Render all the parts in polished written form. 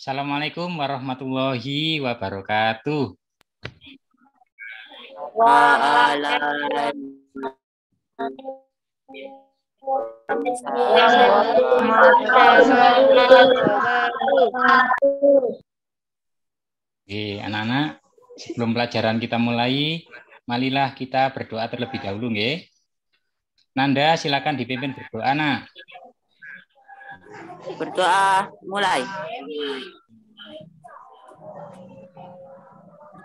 Assalamualaikum warahmatullahi wabarakatuh. Oke, anak-anak, sebelum pelajaran kita mulai, marilah kita berdoa terlebih dahulu, nggih. Nanda, silakan dipimpin berdoa, Nak. Berdoa mulai.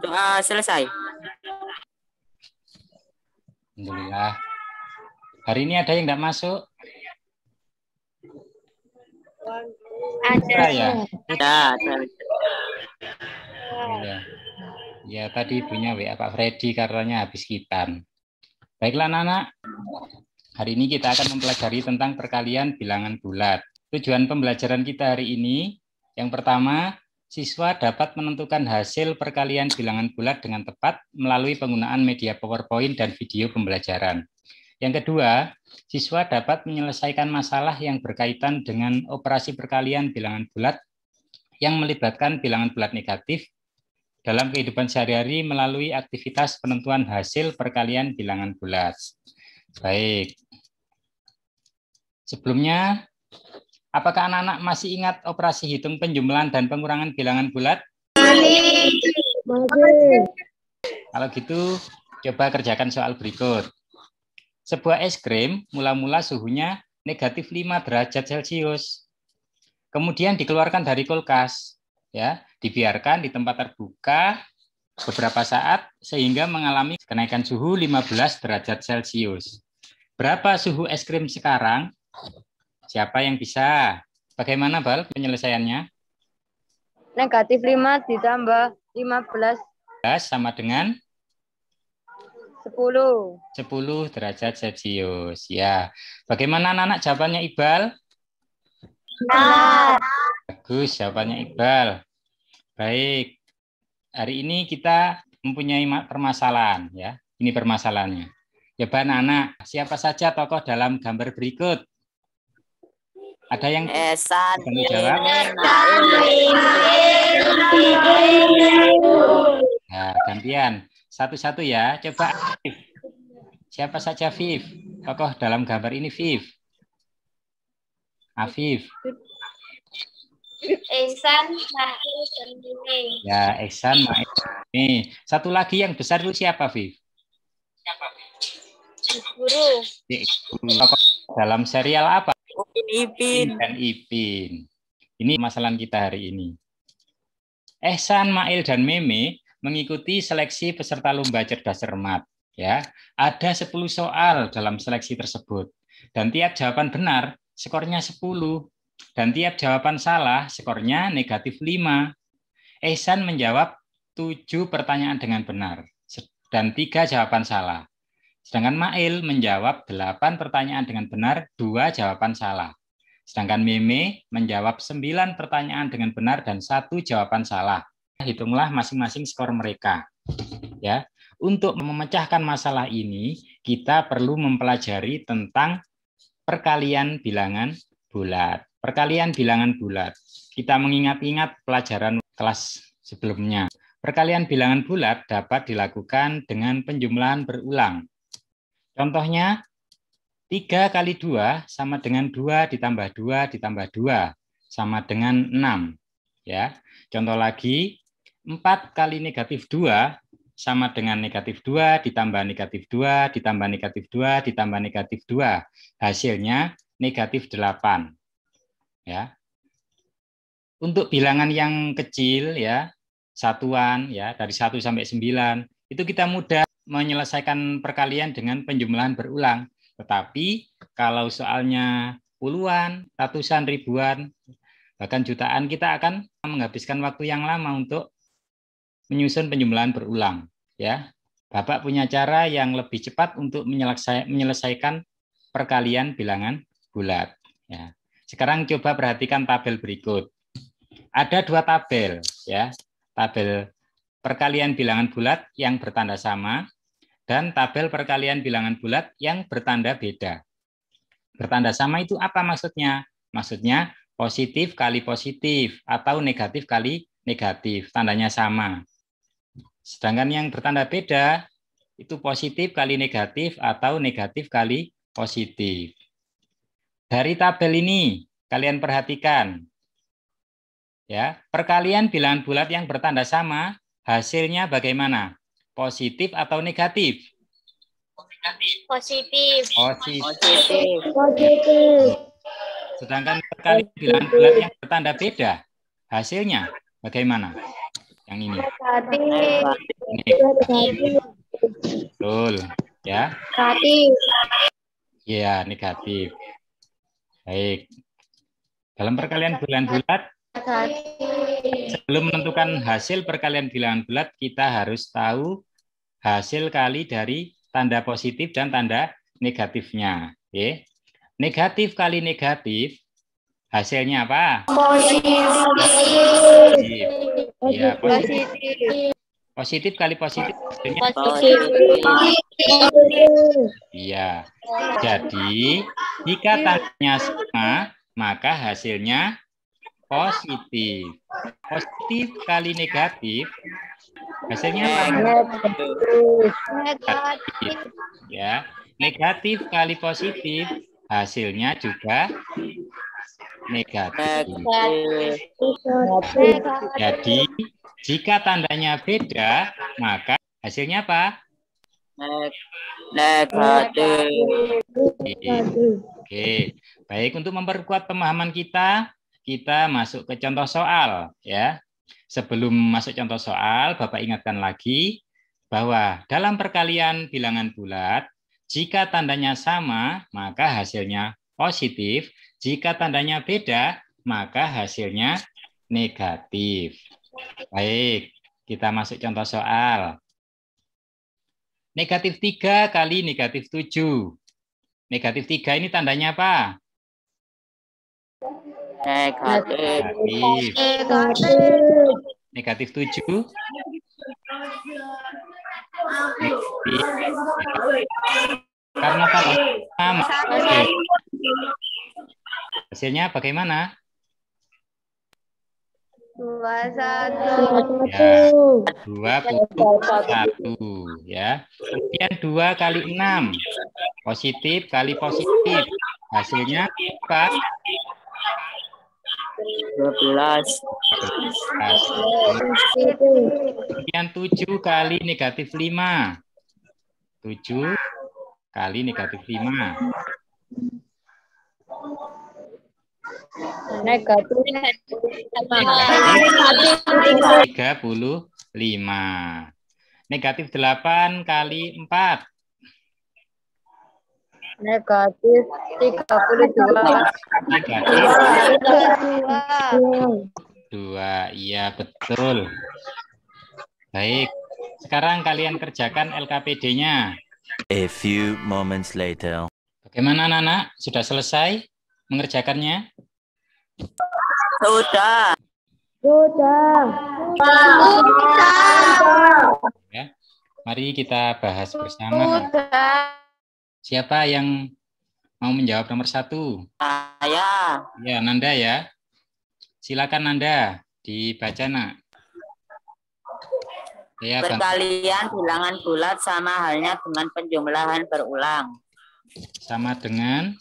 Doa selesai. Alhamdulillah. Hari ini ada yang tidak masuk? Ada ya? Ada. Ya. Ya, tadi ibunya WA Pak Freddy karenanya habis kitan. Baiklah, anak-anak. Hari ini kita akan mempelajari tentang perkalian bilangan bulat. Tujuan pembelajaran kita hari ini, yang pertama, siswa dapat menentukan hasil perkalian bilangan bulat dengan tepat melalui penggunaan media PowerPoint dan video pembelajaran. Yang kedua, siswa dapat menyelesaikan masalah yang berkaitan dengan operasi perkalian bilangan bulat yang melibatkan bilangan bulat negatif dalam kehidupan sehari-hari melalui aktivitas penentuan hasil perkalian bilangan bulat. Baik. Sebelumnya, apakah anak-anak masih ingat operasi hitung penjumlahan dan pengurangan bilangan bulat? Kalau gitu, coba kerjakan soal berikut. Sebuah es krim mula-mula suhunya negatif 5 derajat Celcius. Kemudian dikeluarkan dari kulkas, ya, dibiarkan di tempat terbuka beberapa saat sehingga mengalami kenaikan suhu 15 derajat Celcius. Berapa suhu es krim sekarang? Siapa yang bisa? Bagaimana, Bal, penyelesaiannya? Negatif 5 ditambah 15. Sama dengan? 10. 10 derajat Celcius. Ya. Bagaimana anak-anak jawabannya, Iqbal? Nah. Bagus jawabannya, Iqbal. Baik. Hari ini kita mempunyai permasalahan, ya. Ini permasalahannya. Ya, anak-anak, siapa saja tokoh dalam gambar berikut? Ada yang mau jawab? Nah, gantian. Satu-satu ya. Coba Viv. Siapa saja Viv? Tokoh dalam gambar ini Viv. Afif. Ihsan, Mail, dan Mimi. Ya, Ihsan, Mail. Nih, satu lagi yang besar itu siapa, Viv? Guru. Tokoh dalam serial apa? Ipin. Dan Ipin. Ini masalah kita hari ini. Ihsan, Mail, dan Meme mengikuti seleksi peserta lomba cerdas cermat. Ya, ada 10 soal dalam seleksi tersebut. Dan tiap jawaban benar, skornya 10. Dan tiap jawaban salah, skornya negatif 5. Ihsan menjawab 7 pertanyaan dengan benar. Dan 3 jawaban salah. Sedangkan Mail menjawab 8 pertanyaan dengan benar, 2 jawaban salah. Sedangkan Meme menjawab 9 pertanyaan dengan benar dan 1 jawaban salah. Hitunglah masing-masing skor mereka. Ya, untuk memecahkan masalah ini, kita perlu mempelajari tentang perkalian bilangan bulat. Perkalian bilangan bulat. Kita mengingat-ingat pelajaran kelas sebelumnya. Perkalian bilangan bulat dapat dilakukan dengan penjumlahan berulang. Contohnya, 3 kali 2 sama dengan 2 ditambah 2 ditambah 2 sama dengan 6. Ya. Contoh lagi, 4 kali negatif 2 sama dengan negatif 2 ditambah negatif 2 ditambah negatif 2 ditambah negatif 2. Hasilnya negatif 8. Ya. Untuk bilangan yang kecil, ya, satuan, ya, dari 1 sampai 9, itu kita mudah menyelesaikan perkalian dengan penjumlahan berulang. Tetapi kalau soalnya puluhan, ratusan, ribuan, bahkan jutaan, kita akan menghabiskan waktu yang lama untuk menyusun penjumlahan berulang. Ya, Bapak punya cara yang lebih cepat untuk menyelesaikan perkalian bilangan bulat. Ya. Sekarang coba perhatikan tabel berikut. Ada 2 tabel, ya, tabel perkalian bilangan bulat yang bertanda sama, dan tabel perkalian bilangan bulat yang bertanda beda. Bertanda sama itu apa maksudnya? Maksudnya positif kali positif atau negatif kali negatif, tandanya sama. Sedangkan yang bertanda beda itu positif kali negatif atau negatif kali positif. Dari tabel ini kalian perhatikan ya, perkalian bilangan bulat yang bertanda sama hasilnya bagaimana? Positif atau negatif? Positif. Positif. Positif. Sedangkan perkalian bilangan bulat yang bertanda beda hasilnya bagaimana? Yang ini. Negatif. Betul, ya. Negatif. Iya, negatif. Baik. Dalam perkalian bilangan bulat, sebelum menentukan hasil perkalian bilangan bulat, kita harus tahu hasil kali dari tanda positif dan tanda negatifnya. Oke. Negatif kali negatif, hasilnya apa? Positif. Iya, positif. Positif kali positif, hasilnya Positif. iya. Jadi, jika tandanya sama, maka hasilnya positif. Positif kali negatif, hasilnya apa? Negatif. Ya, negatif kali positif, hasilnya juga negatif. Jadi, jika tandanya beda, maka hasilnya apa? Negatif. Oke, baik, untuk memperkuat pemahaman kita masuk ke contoh soal ya. Sebelum masuk contoh soal, Bapak ingatkan lagi bahwa dalam perkalian bilangan bulat, jika tandanya sama, maka hasilnya positif. Jika tandanya beda, maka hasilnya negatif. Baik, kita masuk contoh soal. Negatif 3 kali negatif 7. Negatif 3 ini tandanya apa? Negatif. Negatif 7. Karena tanda sama. Hasilnya bagaimana? 21. Ya, 21 ya. Kemudian 2 kali 6. Positif kali positif. Hasilnya apa? 12. Kemudian 7 kali negatif 5. 7 kali negatif 5. Negatif. Negatif 35. Negatif 8 kali 4. Negatif 32. Negatif 2. 2. Iya, betul. Baik. Sekarang kalian kerjakan LKPD-nya. A few moments later. Bagaimana, anak-anak? Sudah selesai mengerjakannya? Sudah. Ya. Mari kita bahas bersama. Siapa yang mau menjawab nomor 1? Saya. Ya, Nanda ya. Silakan Nanda, dibaca, Nak. Ya, Perkalian bilangan bulat sama halnya dengan penjumlahan berulang. sama dengan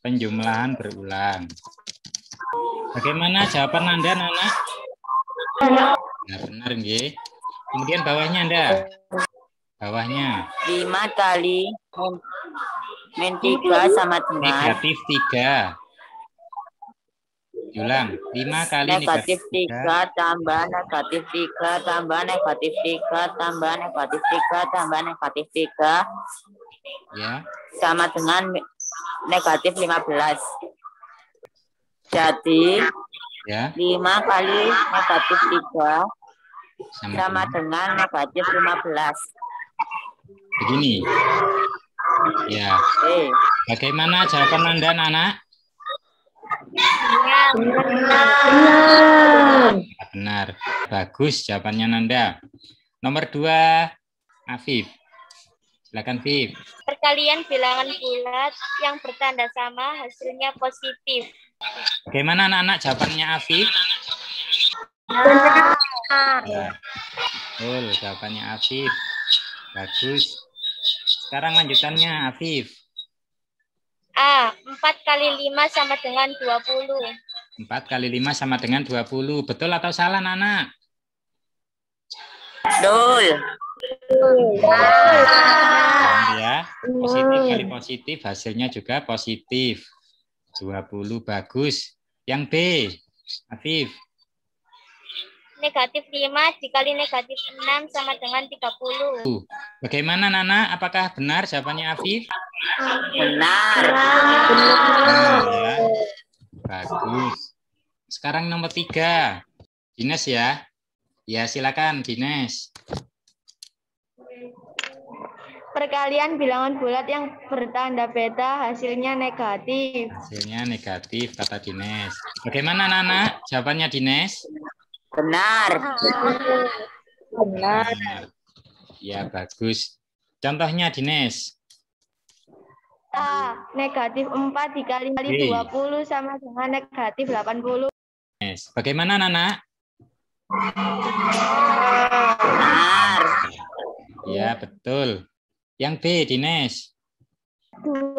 penjumlahan berulang. Bagaimana jawaban Nanda, Nana? Ya, benar, nggih. Kemudian bawahnya Anda. Bawahnya 5 kali min 3 sama dengan negatif 3. Ulang, 5 kali negatif 3 tambah negatif 3 tambah negatif 3 tambah negatif 3 tambah negatif 3 ya. sama dengan negatif 15. Jadi Ya, 5 kali negatif 3 sama sama dengan negatif 15. begini. Ya, Oke. bagaimana jawaban Anda, Nana? Benar. Bagus jawabannya Nanda. Nomor 2, Afif. Silakan, Afif. Perkalian bilangan bulat yang bertanda sama hasilnya positif. Bagaimana anak-anak jawabannya Afif? Benar. Ya. Betul, jawabannya Afif. Bagus. Sekarang lanjutannya Afif. A. 4 kali 5 sama dengan 20. 4 kali 5 sama dengan 20. Betul atau salah, anak? Betul. Ya, positif kali positif, hasilnya juga positif. 20, bagus. Yang B, Afif. Negatif 5 dikali negatif 6 sama dengan 30. Bagaimana, Nana? Apakah benar jawabannya Afif? Benar. Benar, ya. Bagus. Sekarang nomor 3. Dines ya. Ya, silakan Dines. Perkalian bilangan bulat yang bertanda beta hasilnya negatif. Hasilnya negatif, kata Dines. Bagaimana, Nana? Jawabannya Dines? Benar. Benar. Ya, bagus. Contohnya, Dines. A. Negatif 4 dikali 20 sama dengan negatif 80. Dines. Bagaimana, Nana? Benar. Ya, betul. Yang B, Dines. 25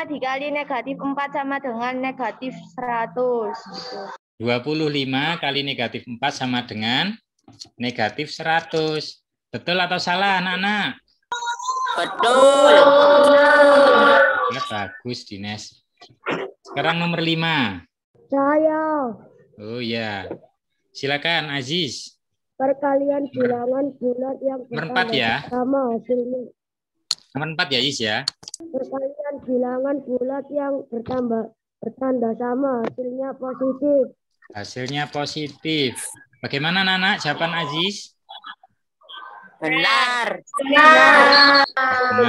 dikali negatif 4 sama dengan negatif 100. 25 kali negatif 4 sama dengan negatif 100. Betul atau salah, anak-anak? Betul. Ya, bagus, Dines. Sekarang nomor 5. Saya. Oh ya. Silakan, Aziz. Perkalian bilangan bulat yang Nomor 4 ya. sama hasilnya. Nomor 4 ya, Is ya. Perkalian bilangan bulat yang bertanda sama hasilnya positif. Hasilnya positif. Bagaimana, Nana? Jawaban Aziz? Benar. Benar,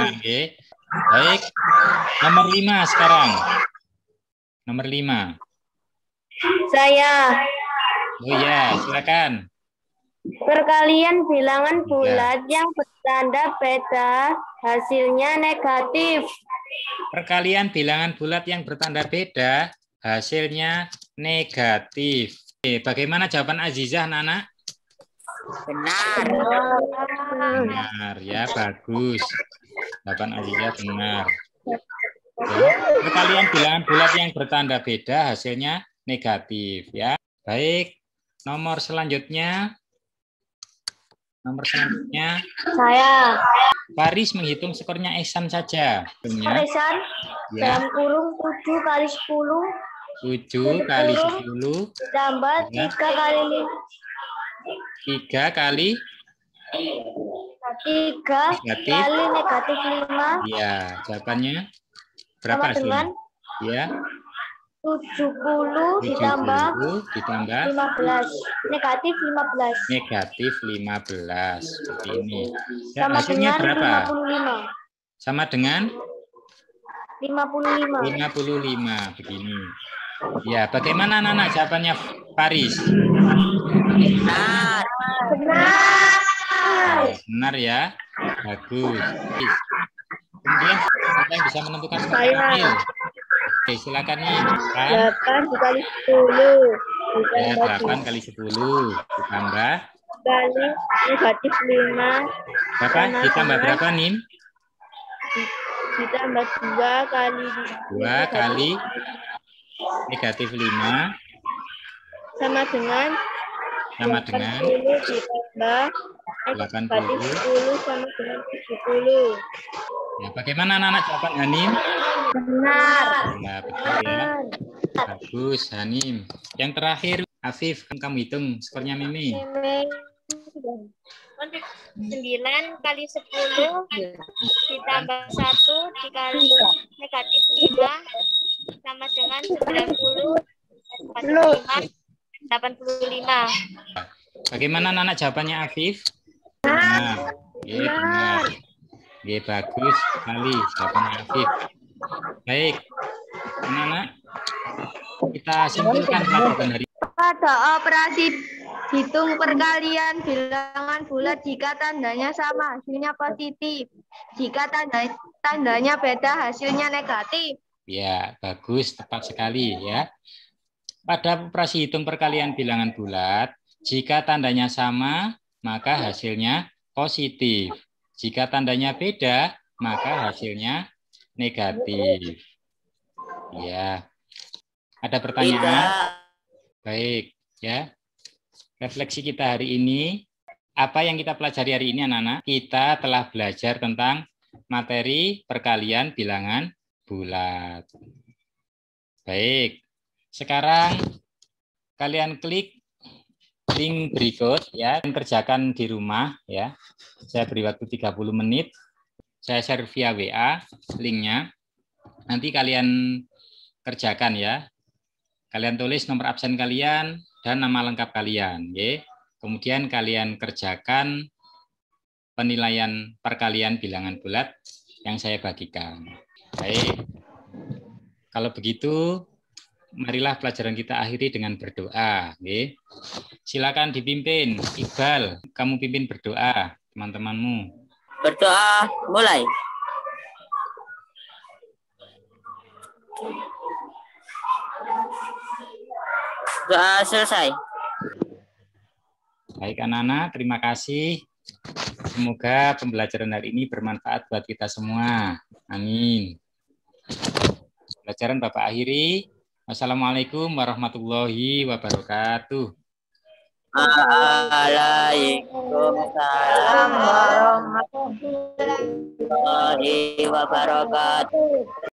oke. Baik. Nomor 5 sekarang. Nomor 5. Saya. Oh ya, silakan. Perkalian bilangan bulat yang bertanda beta hasilnya negatif. Perkalian bilangan bulat yang bertanda beda, hasilnya negatif. Oke, bagaimana jawaban Azizah, Nana? Benar. Benar, ya, bagus. Jawaban Azizah benar. Ya, perkalian bilangan bulat yang bertanda beda, hasilnya negatif. Ya, baik. Nomor selanjutnya. Saya. Paris menghitung skornya Ehsan saja. Arisan Ya, dalam kurung 7 kali 10 7 kali 10 tambah Ya. 3 kali 3 kali 3 Negatif. kali negatif 5 ya, jawabannya berapa sama dengan hasilnya? Ya, 70 ditambah 70 ditambah 15 negatif 15 negatif 15. Seperti ini. Ya, sama hasilnya dengan berapa? 55 Sama dengan 55 55 begini. Ya, bagaimana Nana jawabannya Paris? Benar. Benar ya. Bagus. Kemudian siapa yang bisa menentukan skor Saya. terakhir? Oke, silakan nih. 8 dikali 10 Ya, ditambah 8 kali 10 ditambah kali negatif 5 berapa? Ditambah berapa, Nim? ditambah 2 kali 2 kali negatif 5 sama dengan 80 ditambah 80. negatif 10 sama dengan 70. Ya, bagaimana anak jawaban Hanim? Benar. Ya, betul ya. Bagus, Hanim. Yang terakhir, Afif, kamu hitung skornya Mimi. 9 kali 10 ditambah 1 dikali negatif 5 sama dengan 90 85. Bagaimana anak jawabannya Afif? Benar. Oke, benar. Oke, bagus sekali jawabannya Afif. Baik, anak-anak, kita simpulkan pelajaran hari ini. Pada operasi hitung perkalian bilangan bulat jika tandanya sama hasilnya positif. Jika tandanya beda hasilnya negatif. Ya, bagus, tepat sekali ya. Pada operasi hitung perkalian bilangan bulat, jika tandanya sama, maka hasilnya positif. Jika tandanya beda, maka hasilnya negatif. Ya. Ada pertanyaan? Baik, ya. Refleksi kita hari ini, apa yang kita pelajari hari ini anak-anak? Kita telah belajar tentang materi perkalian bilangan bulat. Baik. Sekarang kalian klik link berikut ya, dan kerjakan di rumah ya. Saya beri waktu 30 menit. Saya share via WA linknya. Nanti kalian kerjakan ya. Kalian tulis nomor absen kalian dan nama lengkap kalian, ya. Kemudian kalian kerjakan penilaian perkalian bilangan bulat yang saya bagikan. Baik. Kalau begitu, marilah pelajaran kita akhiri dengan berdoa. Okay. Silakan dipimpin. Iqbal, kamu pimpin berdoa teman-temanmu. Berdoa mulai. Doa selesai. Baik anak-anak, terima kasih. Semoga pembelajaran hari ini bermanfaat buat kita semua. Amin. Pelajaran Bapak akhiri. Wassalamualaikum warahmatullahi wabarakatuh. Waalaikumsalam warahmatullahi wabarakatuh.